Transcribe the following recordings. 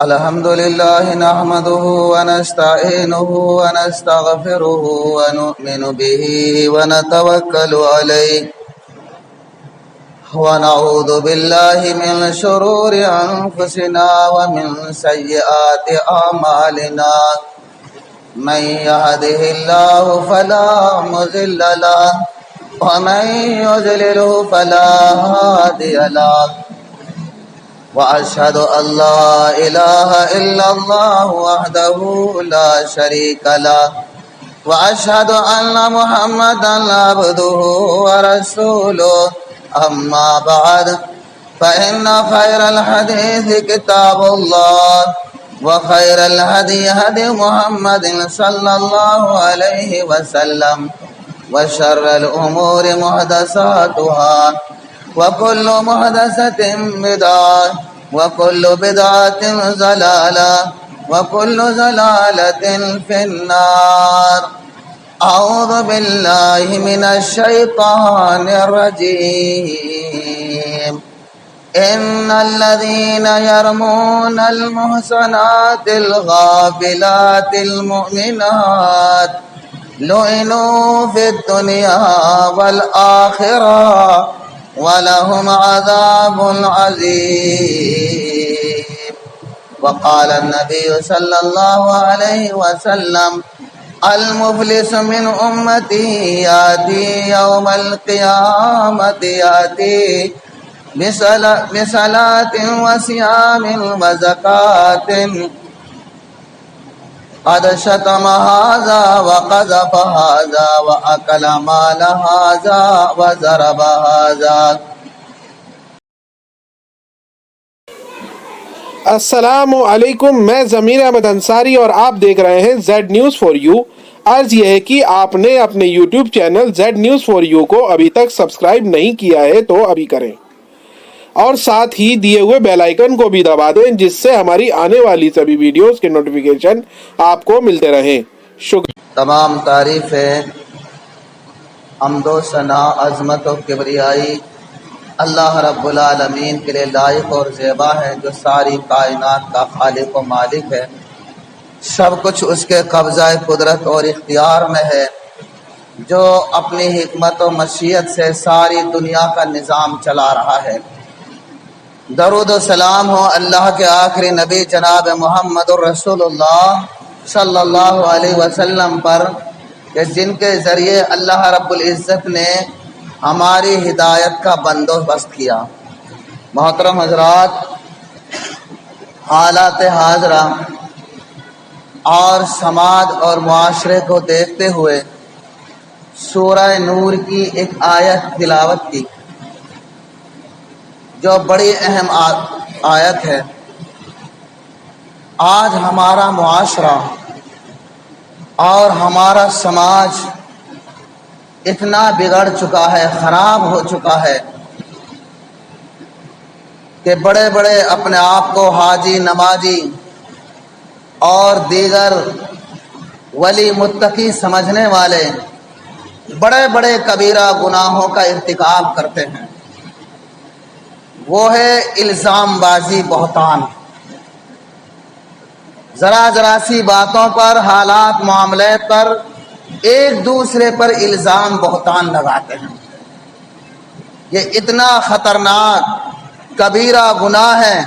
الحمد لله نحمده ونستعينه ونستغفره ونؤمن به ونتوكل عليه ونعوذ بالله من شرور أنفسنا ومن سيئات أعمالنا من يهده الله فلا مضل له ومن يضلله فلا هادي له وأشهد أن لا إله إلا الله وحده لا شريك له وأشهد أن محمدا عبده ورسوله أما بعد فإن خير الحديث كتاب الله وخير الهدي هدي محمد صلى الله عليه وسلم وشر الأمور محدثاتها وكل محدثة بدعة وكل بدعة ضلالة وكل ضلالة في النار. أعوذ بالله من الشيطان الرجيم. إن الذين يرمون المحصنات الغافلات المؤمنات لعنوا في الدنيا والآخرة وَلَهُمْ عَذَابٌ عَظِيمٌ. وقال النبي صلى الله عليه وسلم المفلس من أمتي يأتي يوم القيامة يأتي بصلاة وصيام وزكاة قد شتم هذا وقذف هذا وأكل مال هذا وضرب هذا. السلام علیکم، میں ضمیر احمد انصاری اور آپ دیکھ رہے ہیں زیڈ نیوز فار یو. عرض یہ ہے کہ آپ نے اپنے YouTube channel Z news for you کو ابھی تک سبسکرائب نہیں کیا ہے تو ابھی کریں، اور ساتھ ہی دیے ہوئے بیل آئیکن کو بھی دبا دیں جس سے ہماری آنے والی سبھی ویڈیوز کے نوٹیفیکیشن آپ کو ملتے رہیں. شکریہ. تمام تعریفیں، حمد و ثنا، عظمت و کبریائی اللہ رب العالمین کے لیے لائق اور زیبا ہے، جو ساری کائنات کا خالق و مالک ہے. سب کچھ اس کے قبضہ قدرت اور اختیار میں ہے، جو اپنی حکمت و مشیت سے ساری دنیا کا نظام چلا رہا ہے. درود و سلام ہو اللہ کے آخری نبی جناب محمد الرسول اللہ صلی اللہ علیہ وسلم پر، کہ جن کے ذریعے اللہ رب العزت نے ہماری ہدایت کا بندوبست کیا. محترم حضرات، حالات حاضرہ اور سماج اور معاشرے کو دیکھتے ہوئے سورہ نور کی ایک آیت تلاوت کی، جو بڑی اہم آیت ہے. آج ہمارا معاشرہ اور ہمارا سماج اتنا بگڑ چکا ہے، خراب ہو چکا ہے کہ بڑے بڑے اپنے آپ کو حاجی، نمازی اور دیگر ولی متقی سمجھنے والے بڑے بڑے کبیرہ گناہوں کا ارتکاب کرتے ہیں. وہ ہے الزام بازی، بہتان. ذرا ذرا سی باتوں پر، حالات، معاملات پر ایک دوسرے پر الزام بہتان لگاتے ہیں. یہ اتنا خطرناک کبیرہ گناہ ہے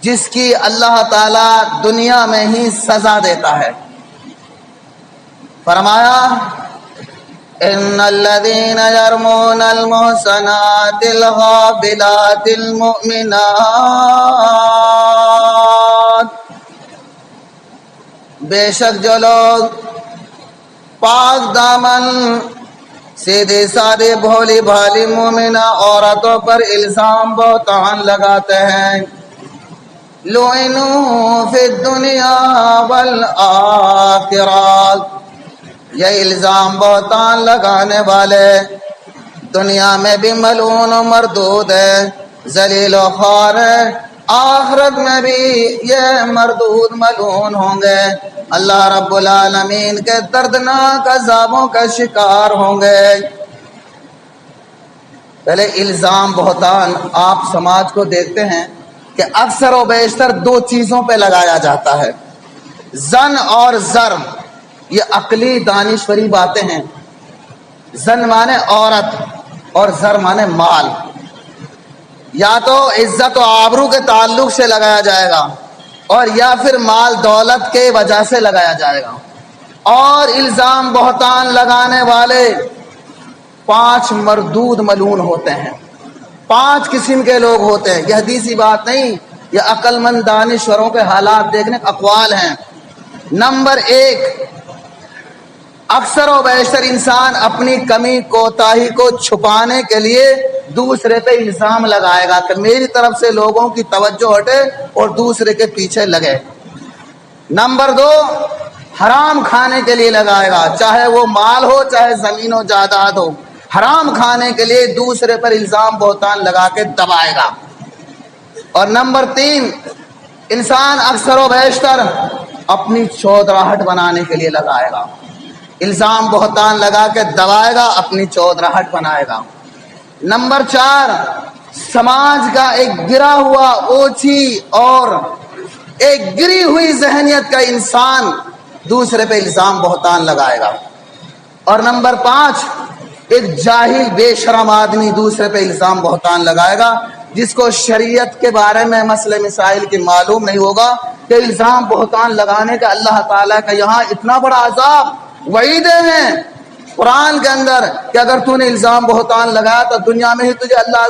جس کی اللہ تعالی دنیا میں ہی سزا دیتا ہے. فرمایا ان الذين يرمون المحصنات الغافلات المؤمنات، بے شک جو لوگ پاک دامن، سیدھے سادے، بھولی بھالی مومنہ عورتوں پر الزام بہتان لگاتے ہیں، لعنوا فی الدنیا والآخرہ، یہ الزام بہتان لگانے والے دنیا میں بھی ملعون و مردود ہے، ذلیل و خوار ہے، آخرت میں بھی یہ مردود ملعون ہوں گے، اللہ رب العالمین کے دردناک عذابوں کا شکار ہوں گے. پہلے الزام بہتان آپ سماج کو دیکھتے ہیں کہ اکثر و بیشتر دو چیزوں پہ لگایا جاتا ہے، زن اور زر. یہ عقلی دانشوری باتیں ہیں. زن مانے عورت اور زر مانے مال. یا تو عزت و آبرو کے تعلق سے لگایا جائے گا اور یا پھر مال دولت کے وجہ سے لگایا جائے گا. اور الزام بہتان لگانے والے 5 مردود ملعون ہوتے ہیں. 5 قسم کے لوگ ہوتے ہیں. یہ حدیثی بات نہیں، یہ عقل مند دانشوروں کے حالات دیکھنے اقوال ہیں. نمبر 1، اکثر و بیشتر انسان اپنی کمی کوتاہی کو چھپانے کے لیے دوسرے پہ الزام لگائے گا کہ میری طرف سے لوگوں کی توجہ ہٹے اور دوسرے کے پیچھے لگے. نمبر 2، حرام کھانے کے لیے لگائے گا، چاہے وہ مال ہو چاہے زمین و جائیداد ہو. حرام کھانے کے لیے دوسرے پر الزام بہتان لگا کے دبائے گا. اور نمبر 3، انسان اکثر و بیشتر اپنی چودراہٹ بنانے کے لیے لگائے گا. الزام بہتان لگا کے دبائے گا، اپنی چودراہٹ بنائے گا. نمبر 4، سماج کا ایک گرا ہوا اوچھی اور ایک گری ہوئی ذہنیت کا انسان دوسرے پہ الزام بہتان لگائے گا. اور نمبر 5، ایک جاہل بے شرم آدمی دوسرے پہ الزام بہتان لگائے گا جس کو شریعت کے بارے میں مسئلے مسائل کی معلوم نہیں ہوگا کہ الزام بہتان لگانے کا اللہ تعالیٰ کا یہاں اتنا بڑا عذاب وعیدیں ہیں قرآن کے اندر کہ اگر تو نے الزام بہتان لگایا تو دنیا میں ہی تجھے اللہ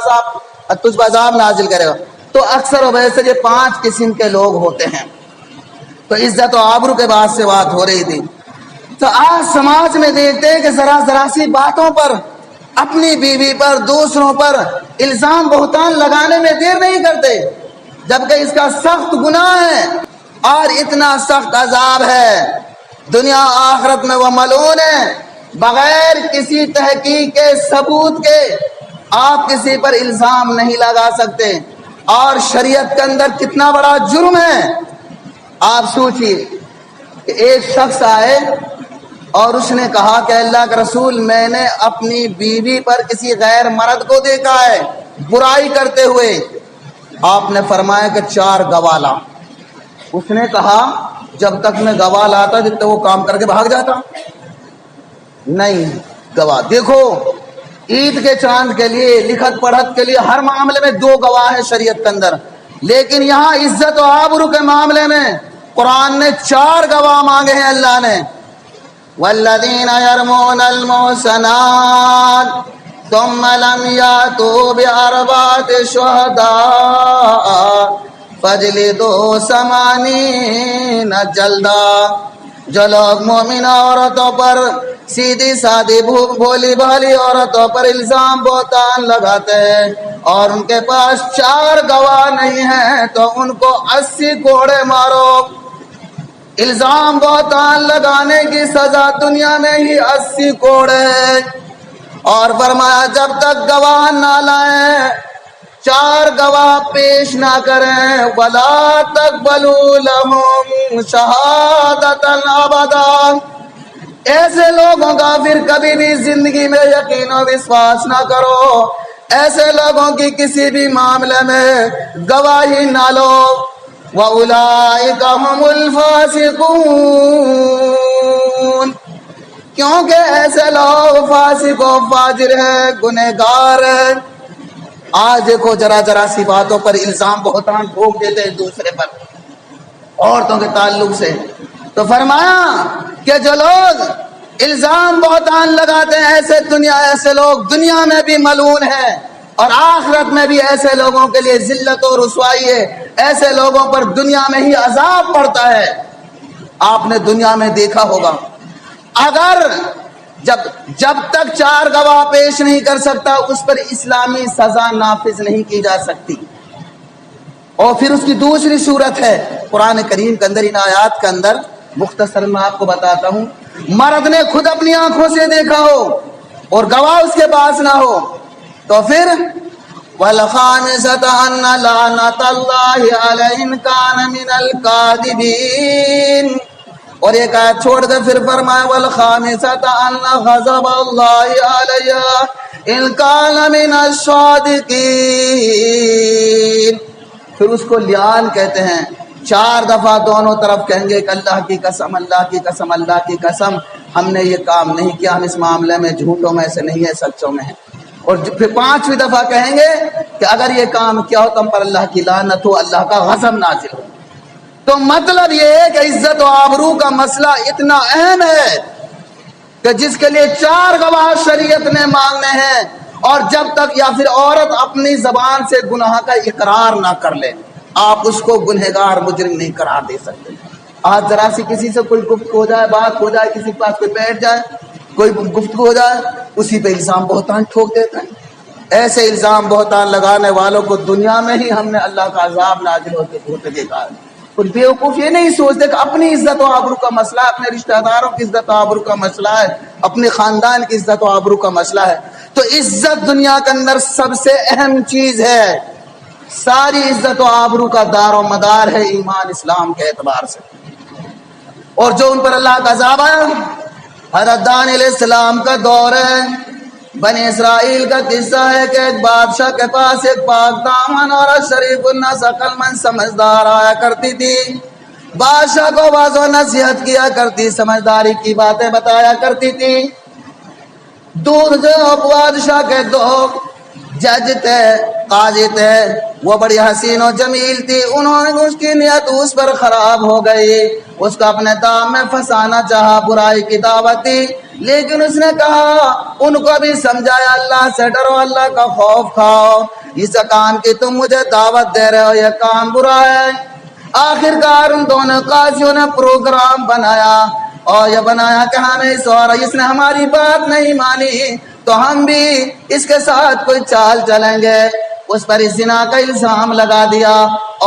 تجھ پر عذاب نازل کرے گا. تو اکثر و بیشتر یہ 5 قسم کے لوگ ہوتے ہیں. تو عزت و آبرو کے بعد سے بات ہو رہی تھی. تو آج سماج میں دیکھتے ہیں کہ ذرا سی باتوں پر اپنی بیوی پر دوسروں پر الزام بہتان لگانے میں دیر نہیں کرتے، جبکہ اس کا سخت گناہ ہے اور اتنا سخت عذاب ہے. دنیا آخرت میں وہ ملعون ہے. بغیر کسی تحقیق کے ثبوت کے آپ کسی پر الزام نہیں لگا سکتے. اور شریعت کے اندر کتنا بڑا جرم ہے. آپ سوچئے کہ ایک شخص آئے اور اس نے کہا کہ اللہ کے رسول میں نے اپنی بیوی پر کسی غیر مرد کو دیکھا ہے برائی کرتے ہوئے. آپ نے فرمایا کہ 4 گواہ لا. اس نے کہا جب تک میں گواہ لاتا جب تک وہ کام کر کے بھاگ جاتا. نہیں، گواہ دیکھو، عید کے چاند کے لیے لکھت پڑھت کے لیے ہر معاملے میں 2 گواہ ہیں شریعت کے اندر، لیکن یہاں عزت و آبرو کے معاملے میں قرآن نے 4 گواہ مانگے ہیں. اللہ نے والذین یرمون المحصنات ثم لم یأتوا بأربعة شہداء فجلدوا 80 جلدہ. جو لوگ مومن عورتوں پر سیدھی سادی بھولی بھالی عورتوں پر الزام بہتان لگاتے ہیں اور ان کے پاس 4 گواہ نہیں ہیں تو ان کو 80 کوڑے مارو. الزام بہتان لگانے کی سزا دنیا میں ہی 80 کوڑے. اور فرمایا جب تک گواہ نہ لائیں، 4 گواہ پیش نہ کریں، وَلَا تَقْبَلُوا لَهُمْ شَهَادَةً أَبَدًا. ایسے لوگوں کا پھر کبھی بھی زندگی میں یقین و وشواس نہ کرو. ایسے لوگوں کی کسی بھی معاملے میں گواہی نہ لو. وَأُولَئِكَ هُمُ الْفَاسِقُونَ. کیونکہ ایسے لوگ فاسق و فاجر ہیں، گنہگار ہیں. آج دیکھو ذرا سی باتوں پر الزام بہتان ٹھوک دیتے ہیں دوسرے پر عورتوں کے تعلق سے. تو فرمایا کہ جو لوگ الزام بہتان لگاتے ہیں ایسے لوگ دنیا میں بھی ملعون ہیں اور آخرت میں بھی ایسے لوگوں کے لیے ذلت و رسوائی ہے. ایسے لوگوں پر دنیا میں ہی عذاب پڑتا ہے. آپ نے دنیا میں دیکھا ہوگا اگر جب تک 4 گواہ پیش نہیں کر سکتا اس پر اسلامی سزا نافذ نہیں کی جا سکتی. اور پھر اس کی دوسری صورت ہے قرآن کریم کے اندر ان آیات کے اندر مختصر میں آپ کو بتاتا ہوں. مرد نے خود اپنی آنکھوں سے دیکھا ہو اور گواہ اس کے پاس نہ ہو تو پھر وَالْخَامِسَةَ أَنَّ لَعْنَةَ اللَّهِ عَلَيْهِ إِن كَانَ مِنَ الْكَاذِبِينَ. اور ایک آیت چھوڑ کر پھر فرمایا وَالْخَامِسَةَ أَنَّ غَضَبَ اللَّهِ عَلَيْهِ إِن كَانَ مِنَ الصَّادِقِينَ. پھر اس کو لیان کہتے ہیں. 4 دفعہ دونوں طرف کہیں گے کہ اللہ کی قسم اللہ کی قسم اللہ کی قسم ہم نے یہ کام نہیں کیا, ہم اس معاملے میں جھوٹوں میں سے نہیں ہے سچوں میں ہیں. اور پھر 5ویں دفعہ کہیں گے کہ اگر یہ کام کیا ہو تو ہم پر اللہ کی لعنت ہو, اللہ کا غضب نازل ہو. تو مطلب یہ ہے کہ عزت و آبرو کا مسئلہ اتنا اہم ہے کہ جس کے لیے 4 گواہ شریعت نے مانگنے ہیں, اور جب تک یا پھر عورت اپنی زبان سے گناہ کا اقرار نہ کر لے آپ اس کو گنہگار مجرم نہیں قرار دے سکتے. آج ذرا سی کسی سے کوئی گفتگو ہو جائے, بات ہو جائے, کسی کے پاس کوئی بیٹھ جائے, کوئی گفتگو ہو جائے, اسی پہ الزام بہتان ٹھوک دیتے ہیں. ایسے الزام بہتان لگانے والوں کو دنیا میں ہی ہم نے اللہ کا عذاب نازل ہوتے دیکھا ہے. اور بیوقوف یہ نہیں سوچتے کہ اپنی عزت و آبرو کا مسئلہ ہے, اپنے رشتہ داروں کی عزت و آبرو کا مسئلہ ہے, اپنے خاندان کی عزت و آبرو کا مسئلہ ہے. تو عزت دنیا کے اندر سب سے اہم چیز ہے. ساری عزت و آبرو کا دار و مدار ہے ایمان اسلام کے اعتبار سے. اور جو ان پر اللہ کا عذاب ہے, حضرت دانیہ علیہ السلام کا دور ہے. بنی اسرائیل کا قصہ ہے کہ ایک بادشاہ کے پاس ایک پاک دامن اور شریف الناس عقل مند سمجھدار آیا کرتی تھی. بادشاہ کو واضح و نصیحت کیا کرتی, سمجھداری کی باتیں بتایا کرتی تھی. دور جو بادشاہ کے 2 جج تھے, قاضی تھے, وہ بڑی حسین و جمیل تھی. انہوں نے اس کی نیت اس پر خراب ہو گئی, اس کو اپنے دام میں پھنسانا چاہا, برائی کی دعوت دی. لیکن اس نے کہا, ان کو بھی سمجھایا اللہ سے ڈرو, اللہ کا خوف کھاؤ, اس کام کی تم مجھے دعوت دے رہے ہو یہ کام برا ہے. آخرکار ان دونوں قاضیوں نے پروگرام بنایا اور یہ بنایا کہ ہمیں اس نے ہماری بات نہیں مانی تو ہم بھی اس کے ساتھ کوئی چال چلیں گے. اس پر زنا کا الزام لگا دیا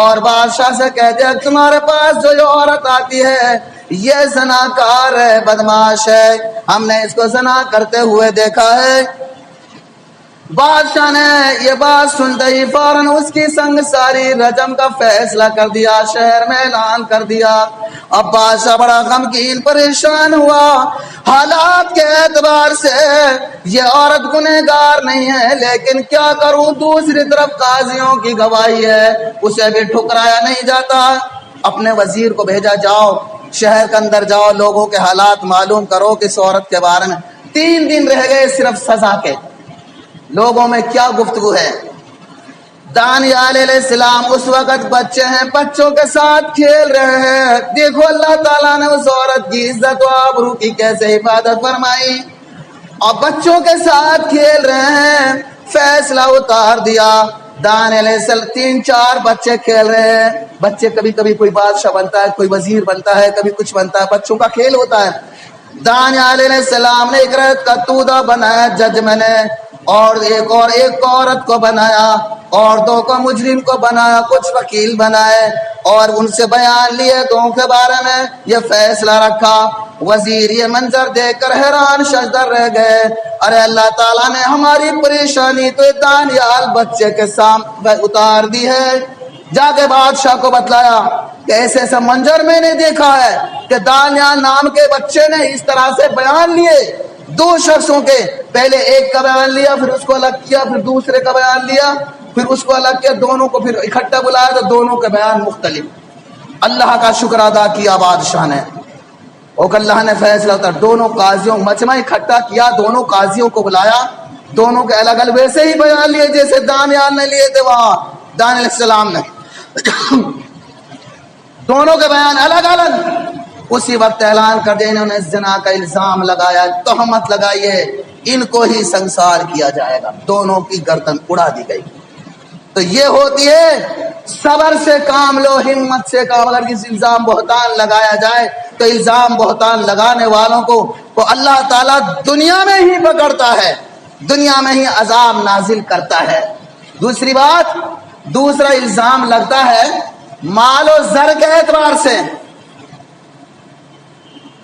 اور بادشاہ سے کہہ دیا تمہارے پاس جو یہ عورت آتی ہے یہ زناکار ہے, بدماش ہے, ہم نے اس کو زنا کرتے ہوئے دیکھا ہے. بادشاہ نے یہ بات سنتے ہی فوراً اس کی سنگساری رجم کا فیصلہ کر دیا, شہر میں اعلان کر دیا. اب بادشاہ بڑا غمگین پریشان ہوا. حالات کے اعتبار سے یہ عورت گنہگار نہیں ہے, لیکن کیا کروں, دوسری طرف قاضیوں کی گواہی ہے, اسے بھی ٹھکرایا نہیں جاتا. اپنے وزیر کو بھیجا, جاؤ شہر کے اندر جاؤ, لوگوں کے حالات معلوم کرو کہ اس عورت کے بارے میں. 3 دن رہ گئے صرف سزا کے, لوگوں میں کیا گفتگو ہے. دانیہ علیہ السلام اس وقت بچے ہیں, بچوں کے ساتھ کھیل رہے ہیں. دیکھو اللہ تعالیٰ نے اس عورت کی عزت و آبرو کی کیسے حفاظت فرمائی, اور بچوں کے ساتھ کھیل رہے ہیں, فیصلہ اتار دیا. دانیہ علیہ السلام 3-4 بچے کھیل رہے ہیں. بچے کبھی کبھی کوئی بادشاہ بنتا ہے, کوئی وزیر بنتا ہے, کبھی کچھ بنتا ہے, بچوں کا کھیل ہوتا ہے. دانیہ علیہ السلام نے ایک رات کا تودہ بنایا جج میں نے, اور ایک عورت کو بنایا, اور 2 کو مجرم کو بنایا, کچھ وکیل بنائے, اور ان سے بیان لیے 2 کے بارے میں یہ فیصلہ رکھا. وزیر یہ منظر دیکھ کر حیران شجدر رہ گئے. ارے اللہ تعالیٰ نے ہماری پریشانی تو دانیال بچے کے سامنے اتار دی ہے. جا کے بادشاہ کو بتلایا کہ ایسے ایسا منظر میں نے دیکھا ہے کہ دانیال نام کے بچے نے اس طرح سے بیان لیے 2 شخصوں کے, پہلے ایک کا بیان لیا, پھر اس کو الگ کیا, پھر دوسرے کا بیان لیا, پھر اس کو الگ کیا, دونوں کو پھر اکٹھا بلایا تو دونوں کے بیان مختلف. اللہ کا شکر ادا کیا بادشاہ نے, اور اللہ نے فیصلہ اتار. دونوں قاضیوں مجمع اکٹھا کیا, دونوں قاضیوں کو بلایا, دونوں کے الگ الگ ویسے ہی بیان لیے جیسے دانیال نے لیے تھے وہاں دانیہ علیہ السلام نے. دونوں کے بیان الگ الگ. اسی وقت اعلان کر دیا انہوں نے زنا کا الزام لگایا, تہمت لگائی ہے, ان کو ہی سنسار کیا جائے گا. دونوں کی گردن اڑا دی گئی. تو یہ ہوتی ہے صبر سے کام لو, ہمت سے کام. اگر کسی الزام بہتان لگایا جائے تو الزام بہتان لگانے والوں کو اللہ تعالیٰ دنیا میں ہی پکڑتا ہے, دنیا میں ہی عذاب نازل کرتا ہے. دوسری بات, دوسرا الزام لگتا ہے مال و زر کے اعتبار سے,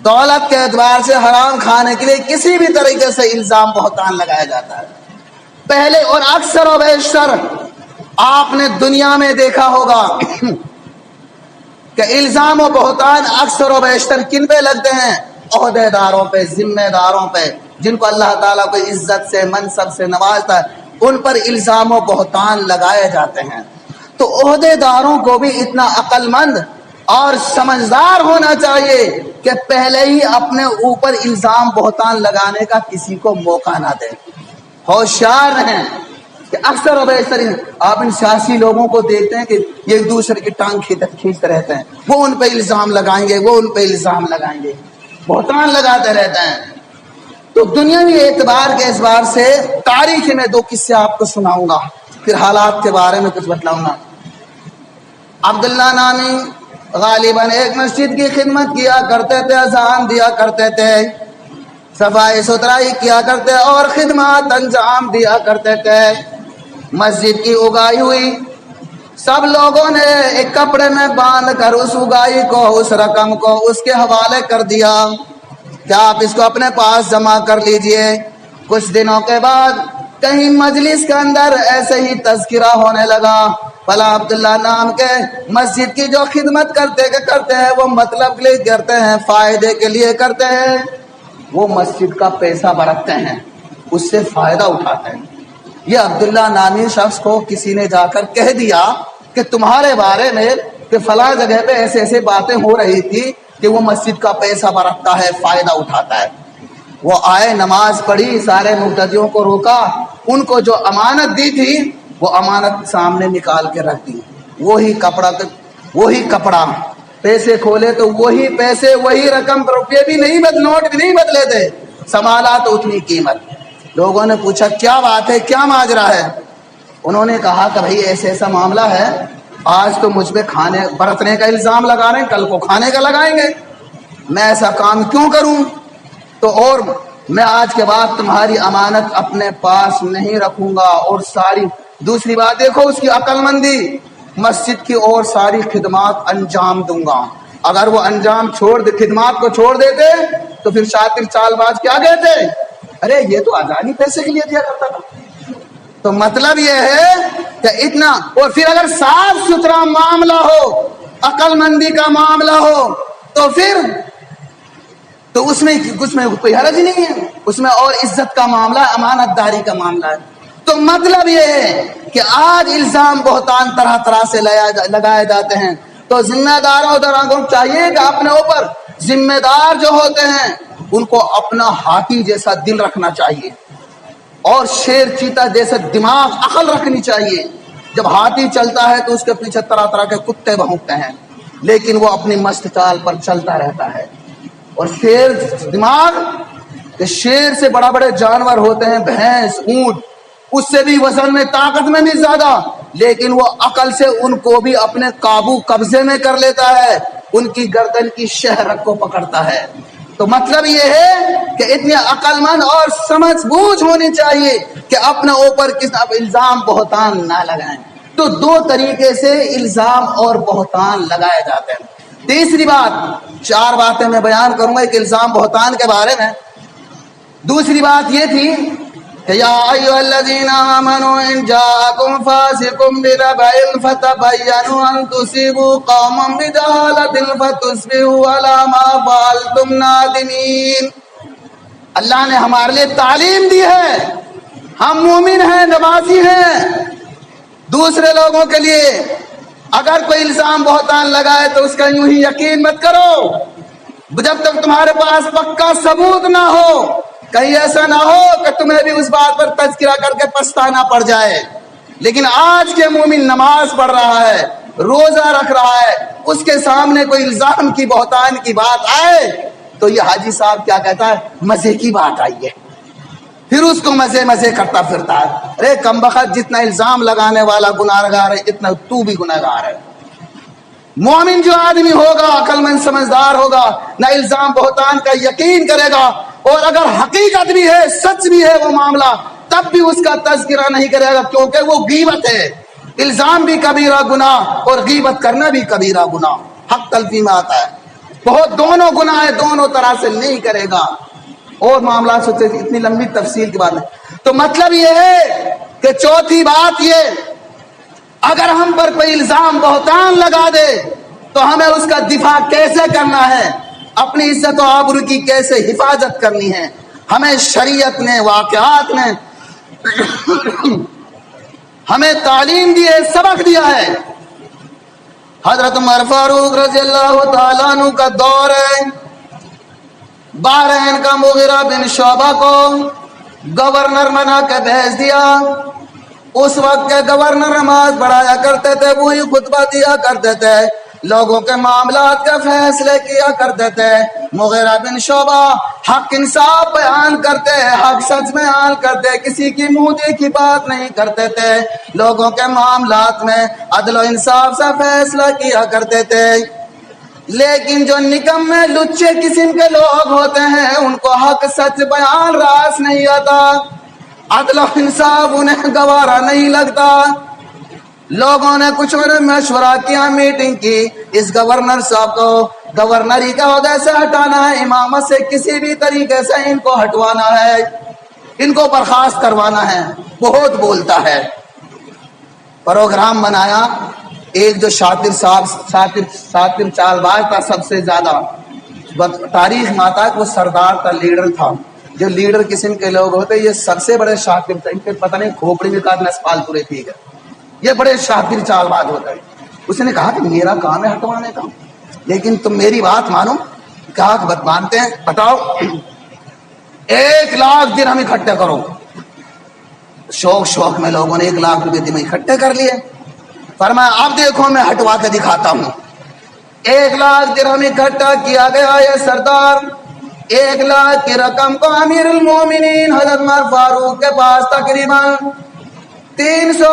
دولت کے اعتبار سے, حرام کھانے کے لیے کسی بھی طریقے سے الزام بہتان لگایا جاتا ہے. پہلے اور اکثر و بیشتر آپ نے دنیا میں دیکھا ہوگا کہ الزام و بہتان اکثر و بیشتر کن پہ لگتے ہیں؟ عہدے داروں پہ, ذمہ داروں پہ, جن کو اللہ تعالیٰ کو عزت سے منصب سے نوازتا ہے, ان پر الزام و بہتان لگائے جاتے ہیں. تو عہدیداروں کو بھی اتنا عقل مند اور سمجھدار ہونا چاہیے کہ پہلے ہی اپنے اوپر الزام بہتان لگانے کا کسی کو موقع نہ دیں، ہوشیار رہیں۔ کہ اکثر و بیشتر آپ ان سیاسی لوگوں کو دیکھتے ہیں کہ یہ ایک دوسرے کی ٹانگ کھینچتے رہتے ہیں، وہ ان پہ الزام لگائیں گے، وہ ان پہ الزام لگائیں گے، بہتان لگاتے رہتے ہیں۔ تو دنیاوی اعتبار کے اعتبار سے تاریخ میں دو قصے آپ کو سناؤں گا، پھر حالات کے بارے میں کچھ بتلاؤں گا۔ عبداللہ نامی غالباً ایک مسجد کی خدمت کیا کرتے تھے، اذان دیا کرتے تھے، صفائی ستھرائی کیا کرتے اور خدمات انجام دیا کرتے تھے۔ مسجد کی اگائی ہوئی، سب لوگوں نے ایک کپڑے میں باندھ کر اس اگائی کو، اس رقم کو اس کے حوالے کر دیا کہ آپ اس کو اپنے پاس جمع کر لیجئے۔ کچھ دنوں کے بعد کہیں مجلس کے اندر ایسے ہی تذکرہ ہونے لگا، فلاں عبداللہ نام کے مسجد کی جو خدمت کرتے ہیں وہ مطلب کے لیے کرتے ہیں، فائدے کے لیے کرتے ہیں، وہ مسجد کا پیسہ برتتے ہیں، اس سے فائدہ اٹھاتے ہیں۔ یہ عبداللہ نامی شخص کو کسی نے جا کر کہہ دیا کہ تمہارے بارے میں کہ فلاں جگہ پہ ایسے ایسے باتیں ہو رہی تھی کہ وہ مسجد کا پیسہ برتتا ہے، فائدہ اٹھاتا ہے۔ وہ آئے، نماز پڑھی، سارے مقتدیوں کو روکا، ان کو جو امانت دی تھی وہ امانت سامنے نکال کے رکھ دی، وہی کپڑا پیسے کھولے تو وہی پیسے، وہی رقم، روپے بھی نہیں نوٹ بھی نہیں بدلے تھے، سنبھالا تو اتنی قیمت۔ لوگوں نے پوچھا کیا بات ہے، کیا ماجرا ہے؟ انہوں نے کہا کہ بھائی ایسا معاملہ ہے، آج تو مجھ پہ کھانے برتنے کا الزام لگا رہے ہیں، کل کو کھانے کا لگائیں گے، میں ایسا کام کیوں کروں؟ تو اور میں آج کے بعد تمہاری امانت اپنے پاس نہیں رکھوں گا، اور ساری دوسری بات دیکھو اس کی عقل مندی، مسجد کی اور ساری خدمات انجام دوں گا۔ اگر وہ خدمات کو چھوڑ دیتے تو پھر شاطر چال باز کیا کہتے؟ ارے یہ تو آزادی پیسے کے لیے دیا کرتا تھا۔ تو مطلب یہ ہے کہ اتنا، اور پھر اگر صاف ستھرا معاملہ ہو، عقل مندی کا معاملہ ہو، تو پھر تو اس میں کوئی حرج نہیں ہے، اس میں اور عزت کا معاملہ ہے، امانت داری کا معاملہ ہے۔ تو مطلب یہ ہے کہ آج الزام بہتان طرح طرح سے لگائے جاتے ہیں، تو ذمہ داروں کو چاہیے کہ اپنے اوپر ذمہ دار جو ہوتے ہیں ان کو اپنا ہاتھی جیسا دل رکھنا چاہیے، اور شیر چیتا جیسے دماغ، عقل رکھنی چاہیے۔ جب ہاتھی چلتا ہے تو اس کے پیچھے طرح طرح کے کتے بھونکتے ہیں، لیکن وہ اپنی مست چال پر چلتا رہتا ہے۔ اور شیر دماغ، کہ شیر سے بڑے جانور ہوتے ہیں، بھینس، اونٹ، اس سے بھی وزن میں، طاقت میں بھی زیادہ، لیکن وہ عقل سے ان کو بھی اپنے قبضے میں کر لیتا ہے، ان کی گردن کی شہرت کو پکڑتا ہے۔ تو مطلب یہ ہے کہ اتنی عقل مند اور سمجھ بوجھ ہونی چاہیے کہ اپنے اوپر الزام بہتان نہ لگائیں۔ تو دو طریقے سے الزام اور بہتان لگائے جاتے ہیں۔ تیسری بات، چار باتیں میں بیان کروں گا ایک الزام بہتان کے بارے میں۔ دوسری بات یہ تھی کہ یا ایھا الذین آمنوا ان جاءکم فاسق بنبأ فتبینوا ان تصیبوا قوما بجہالۃ فتصبحوا علی ما فعلتم نادمین۔ اللہ نے ہمارے لیے تعلیم دی ہے، ہم مومن ہیں، نمازی ہیں، دوسرے لوگوں کے لیے اگر کوئی الزام بہتان لگائے تو اس کا یوں ہی یقین مت کرو جب تک تمہارے پاس پکا ثبوت نہ ہو۔ کہیں ایسا نہ ہو کہ تمہیں بھی اس بات پر تذکرہ کر کے پچھتانا پڑ جائے۔ لیکن آج کے مومن نماز پڑھ رہا ہے، روزہ رکھ رہا ہے، اس کے سامنے کوئی الزام کی بہتان کی بات آئے تو یہ حاجی صاحب کیا کہتا ہے، مزے کی بات آئی ہے، پھر اس کو مزے کرتا پھرتا ہے۔ ارے کمبخت، جتنا الزام لگانے والا گناہگار ہے اتنا تو بھی گناہگار ہے۔ مومن جو آدمی ہوگا، عقل مند سمجھدار ہوگا، نہ الزام بہتان کا یقین کرے گا، اور اگر حقیقت بھی ہے، سچ بھی ہے وہ معاملہ، تب بھی اس کا تذکرہ نہیں کرے گا، کیونکہ وہ غیبت ہے۔ الزام بھی کبیرہ گناہ اور غیبت کرنا بھی کبیرہ گناہ، حق تلفی میں آتا ہے۔ بہت دونوں گناہ ہے، دونوں طرح سے نہیں کرے گا، اور معاملات سوچتے اتنی لمبی تفصیل کی بات ہے۔ تو مطلب یہ ہے کہ چوتھی بات یہ، اگر ہم پر کوئی الزام بہتان لگا دے تو ہمیں اس کا دفاع کیسے کرنا ہے، اپنی عزت و آبرو کی کیسے حفاظت کرنی ہے، ہمیں شریعت نے، واقعات نے ہمیں تعلیم دی ہے، سبق دیا ہے حضرت عمر فاروق رضی اللہ تعالیٰ عنہ کا دور ہے، بحرین کا مغیرہ بن شعبہ کو گورنر بنا کے بھیج دیا۔ اس وقت کے گورنر نماز پڑھایا کرتے تھے، وہی خطبہ دیا کرتے تھے، لوگوں کے معاملات کے فیصلے کیا کرتے تھے۔ مغیرہ بن شعبہ حق انصاف بیان کرتے، حق سچ بیان کرتے، کسی کی منہ دیکھی بات نہیں کرتے تھے، لوگوں کے معاملات میں عدل و انصاف سے فیصلہ کیا کرتے تھے۔ لیکن جو نکمے لچے قسم کے لوگ ہوتے ہیں ان کو حق سچ بیان راس نہیں آتا، عدل و انصاف انہیں گوارا نہیں لگتا۔ لوگوں نے کچھ مشورہ کیا، میٹنگ کی، اس گورنر صاحب کو گورنری کے عہدے سے ہٹانا ہے، امامت سے کسی بھی طریقے سے ان کو ہٹوانا ہے، ان کو برخاست کروانا ہے، بہت بولتا ہے۔ پروگرام بنایا، ایک جو شاطر صاحب شاطر چال باز تھا، سب سے زیادہ تاریخ میں آتا ہے کہ وہ سردار تھا، لیڈر تھا۔ جو لیڈر قسم کے لوگ ہوتے یہ سب سے بڑے شاطر تھے، ان کے پتہ نہیں کھوپڑی میں کہا نسپال پورے ٹھیک ہے، یہ بڑے شاطر چال باز ہوتے ہیں۔ اس نے کہا کہ میرا کام ہے ہٹوانے کا، لیکن تم میری بات مانو۔ کہا کہ بات مانتے ہیں، بتاؤ 1,00,000 درہم اکٹھے کرو۔ شوق میں لوگوں نے 1,00,000 روپے درہم اکٹھے کر لیے۔ فرمایا اب دیکھو میں ہٹوا کے دکھاتا ہوں۔ 1,00,000 درہم اکٹھا کیا گیا۔ یہ سردار 1,00,000 کی رقم کو امیر المومنین حضرت عمر فاروق کے پاس تقریباً 300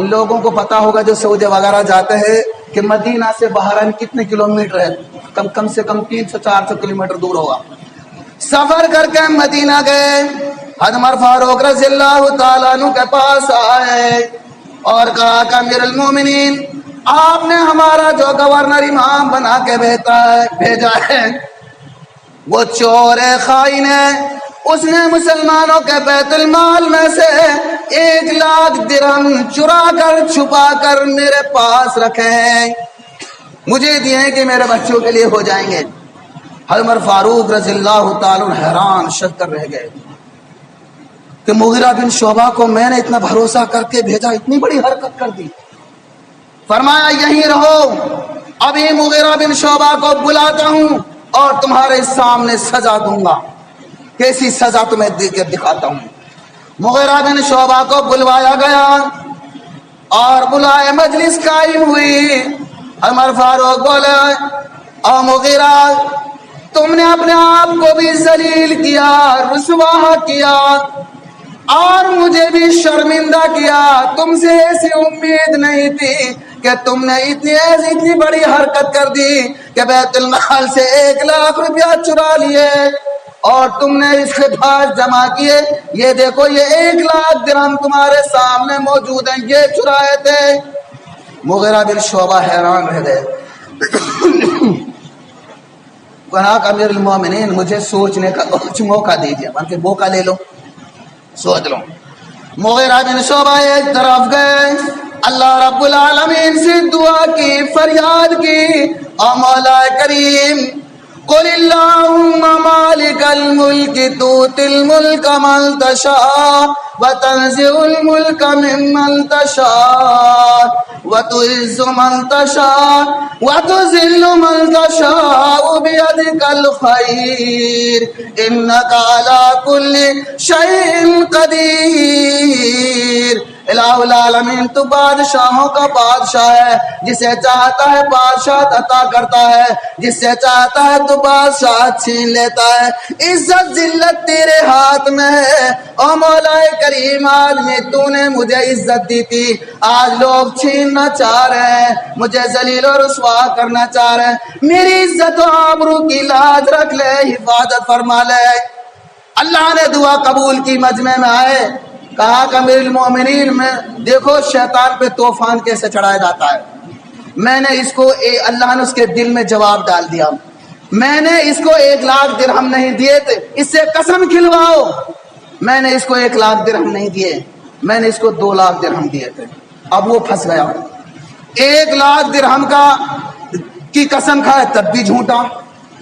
لوگوں کو پتا ہوگا جو سعودی وغیرہ جاتے ہیں کہ مدینہ سے بحرین کتنے کلومیٹر ہے، کم سے کم 300-400 کلومیٹر دور ہوگا۔ سفر کر کے مدینہ گئے، حضرت عمر فاروق رضی اللہ تعالیٰ عنہ کے پاس آئے اور کہا کہ امیر المومنین آپ نے ہمارا جو گورنر امام بنا کے بھیجا ہے وہ چور ہے، خائن ہے، اس نے مسلمانوں کے بیت المال میں سے 1,00,000 درہم چرا کر چھپا کر میرے پاس رکھے ہیں، مجھے دیے کہ میرے بچوں کے لیے ہو جائیں گے۔ حضرت عمر فاروق رضی اللہ تعالیٰ حیران شک کر رہ گئے کہ مغیرہ بن شعبہ کو میں نے اتنا بھروسہ کر کے بھیجا، اتنی بڑی حرکت کر دی۔ فرمایا یہیں رہو، ابھی مغیرہ بن شعبہ کو بلاتا ہوں اور تمہارے سامنے سزا دوں گا، کیسی سزا تمہیں دے کے دکھاتا ہوں۔ مغیرہ بن شعبہ کو بلوایا گیا اور بلائے مجلس قائم ہوئی۔ عمر فاروق بولے او مغیرہ تم نے اپنے آپ کو بھی ذلیل کیا، رسوا کیا اور مجھے بھی شرمندہ کیا، تم سے ایسی امید نہیں تھی کہ تم نے اتنی بڑی حرکت کر دی کہ بیت المال سے 1,00,000 روپیہ چرا لیے اور تم نے اس کے پاس جمع کیے۔ یہ دیکھو یہ 1,00,000 درہم تمہارے سامنے موجود ہیں، یہ چرائے تھے۔ مغیرہ بن شعبہ حیران رہ گئے، کہا کہ امیر المومنین مجھے سوچنے کا کچھ موقع دیجیے، بلکہ موقع لے لو، سوچ لو۔ مغیرہ بن شعبہ ایک طرف گئے، اللہ رب العالمین سے دعا کی، فریاد کی، او مولا کریم قل اللہم مالک الملک تؤتی الملک من تشاء وتنزع الملک ممن تشاء وتعز من تشاء وتذل من تشاء بیدک الخیر انک علی کل شیء قدیر۔ الہ العالمین تو بادشاہوں کا بادشاہ ہے، جسے چاہتا ہے بادشاہ عطا کرتا ہے، جس سے چاہتا ہے تو بادشاہ چھین لیتا ہے، عزت ذلت تیرے ہاتھ میں ہے۔ او مولا کریم آج میں تو نے مجھے عزت دی تھی، آج لوگ چھیننا چاہ رہے ہیں، مجھے ذلیل و رسوا کرنا چاہ رہے ہیں، میری عزت و آبرو کی لاج رکھ لے، حفاظت فرما لے۔ اللہ نے دعا قبول کی، مجمع میں آئے، کہا کہ امیر المومنین میں دیکھو شیطان پہ طوفان کیسے چڑھایا جاتا ہے، میں نے اس کو اللہ نے اس کے دل میں جواب ڈال دیا، میں نے اس کو 1,00,000 درہم نہیں دیے تھے، اس سے قسم کھلواؤ، میں نے اس کو 1,00,000 درہم نہیں دیے، میں نے اس کو 2,00,000 درہم دیے تھے۔ اب وہ پھنس گیا، 1,00,000 درہم کی قسم کھائے تب بھی جھوٹا،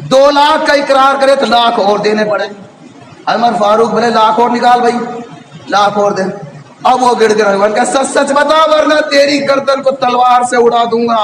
2,00,000 کا اقرار کرے تو 1,00,000 اور دینے پڑے۔ عمر فاروق بولے 1,00,000 اور نکال بھائی، 1,00,000 اور دے۔ اب وہ گڑ گڑا سچ سچ بتا ورنہ تیری گردن کو تلوار سے اڑا دوں گا۔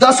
10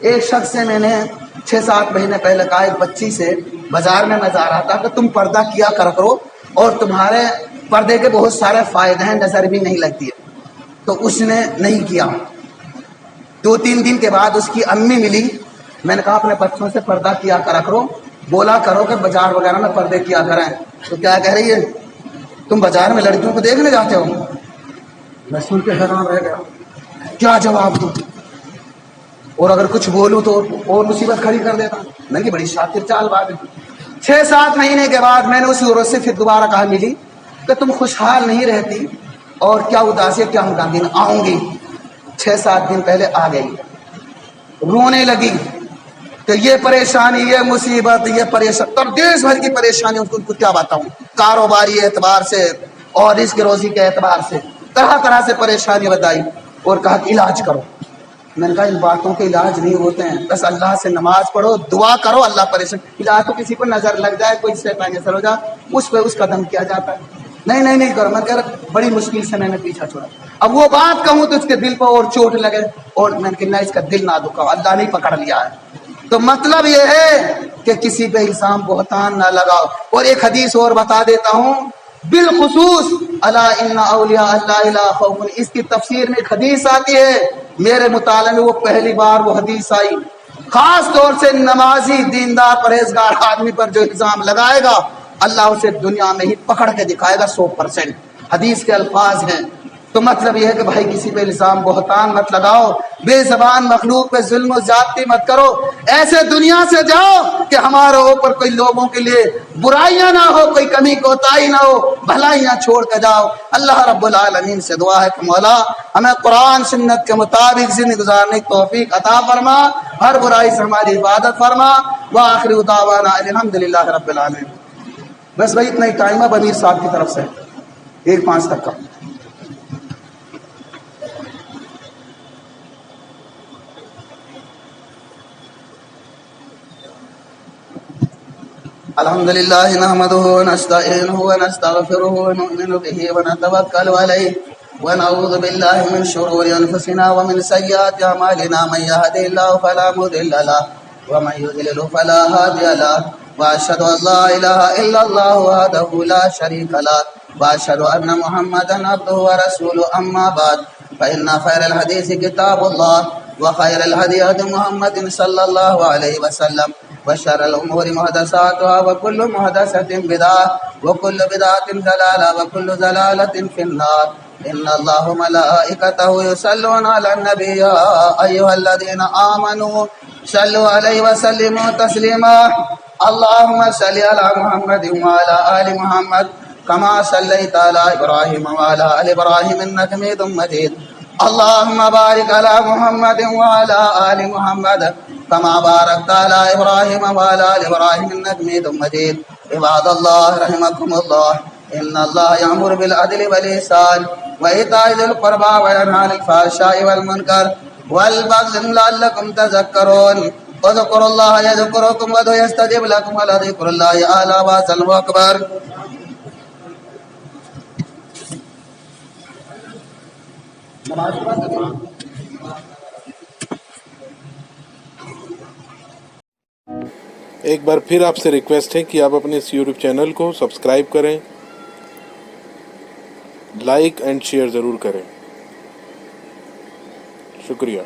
ایک شخص سے میں نے 6-7 مہینے پہلے کہا، ایک بچی سے بازار میں میں جا رہا تھا کہ تم پردہ کیا کرو اور تمہارے پردے کے بہت سارے فائدے ہیں، نظر بھی نہیں لگتی ہے. تو اس نے نہیں کیا. 2-3 دن کے بعد اس کی امی ملی. میں نے کہا اپنے بچوں سے پردہ کیا کرو، بولا کرو کہ بازار وغیرہ میں پردے کیا کریں. تو کیا کہہ رہی ہے، تم بازار میں لڑکیوں کو دیکھنے جاتے ہو؟ میں سن کے حیران رہ گیا، کیا جواب دوں؟ اور اگر کچھ بولوں تو اور مصیبت کھڑی کر دیتا. میں نے بڑی شاطر چال بات ہے. 6-7 مہینے کے بعد میں نے اسی عورت سے پھر دوبارہ کہا ملی کہ تم خوشحال نہیں رہتی اور کیا اداسی ہے، کیا ہم دن آؤں گی. 6-7 دن پہلے آ گئی، رونے لگی کہ یہ پریشانی، یہ مصیبت، یہ پریشانی، دیش بھر کی پریشانی. ان کو کیا بتاؤں، کاروباری اعتبار سے اور رزق روزی کے اعتبار سے طرح طرح سے پریشانی بتائی اور کہا کہ علاج کرو. میں نے کہا ان باتوں کے علاج نہیں ہوتے ہیں، بس اللہ سے نماز پڑھو، دعا کرو، اللہ پریشان. علاج تو کسی کو نظر لگ جائے، کوئی سے کینسر ہو جائے، اس پہ اس قدم کیا جاتا ہے. نہیں کرو. میں کہہ رہا بڑی مشکل سے میں نے پیچھا چھوڑا. اب وہ بات کہوں تو اس کے دل پر اور چوٹ لگے، اور میں نے کہا اس کا دل نہ دکھاؤ، اللہ نے پکڑ لیا ہے. تو مطلب یہ ہے کہ کسی پہ الزام بہتان نہ لگاؤ. اور ایک حدیث اور بتا دیتا ہوں بالخصوص، الا ان اولیاء اللہ لا خوف. اس کی تفسیر میں ایک حدیث آتی ہے، میرے مطالعے میں وہ پہلی بار وہ حدیث آئی. خاص طور سے نمازی دیندار پرہیزگار آدمی پر جو الزام لگائے گا، اللہ اسے دنیا میں ہی پکڑ کے دکھائے گا 100%. حدیث کے الفاظ ہیں. تو مطلب یہ ہے کہ بھائی کسی پہ الزام بہتان مت لگاؤ، بے زبان مخلوق پہ ظلم و زیادتی مت کرو. ایسے دنیا سے جاؤ کہ ہمارے اوپر کوئی لوگوں کے لیے برائیاں نہ ہو، کوئی کمی کوتاہی نہ ہو، بھلائیاں چھوڑ کے جاؤ. اللہ رب العالمین سے دعا ہے کہ مولا ہمیں قرآن سنت کے مطابق زندگی گزارنے کی توفیق عطا فرما، ہر برائی سے ہماری حفاظت فرما. وآخر دعوانا الحمدللہ رب العالمین. بس بھائی اتنا ہی ٹائم ہے بمیر صاحب کی طرف سے 1-5 تک کا. الحمد لله نحمده ونستعينه ونستغفره ونؤمن به ونتوكل عليه ونعوذ بالله من شرور أنفسنا ومن سيئات أعمالنا. من يهده الله فلا مضل له ومن يضلل فلا هادي له. وأشهد أن لا إله إلا الله وحده لا شريك له وأشهد أن محمدا عبده ورسوله. أما بعد فإن خير الحديث كتاب الله وخير الهدي هدي محمد صلى الله عليه وسلم وشر الأمور محدثاتها وكل محدثة بدعة وكل بدعة ضلالة وكل ضلالة في النار. إن الله ملائكته يصلون على النبي يا أيها الذين آمنوا صلوا عليه وسلموا تسليما. اللهم صل على محمد وعلى آل محمد كما صليت على إبراهيم وعلى آل إبراهيم إنك حميد مجيد. اللهم بارك على محمد وعلى آل محمد كما باركت على إبراهيم وعلى آل إبراهيم إنك حميد مجيد. عباد الله رحمكم الله، إن الله يأمر بالعدل والإحسان وإيتاء ذي القربى وينهى عن الفحشاء والمنكر والبغي لعلكم تذكرون. اذكروا الله يذكركم وادعوه يستجب لكم ولذكر الله أعلى وأجل وأكبر. ایک بار پھر آپ سے ریکویسٹ ہے کہ آپ اپنے اس یوٹیوب چینل کو سبسکرائب کریں، لائک اینڈ شیئر ضرور کریں. شکریہ.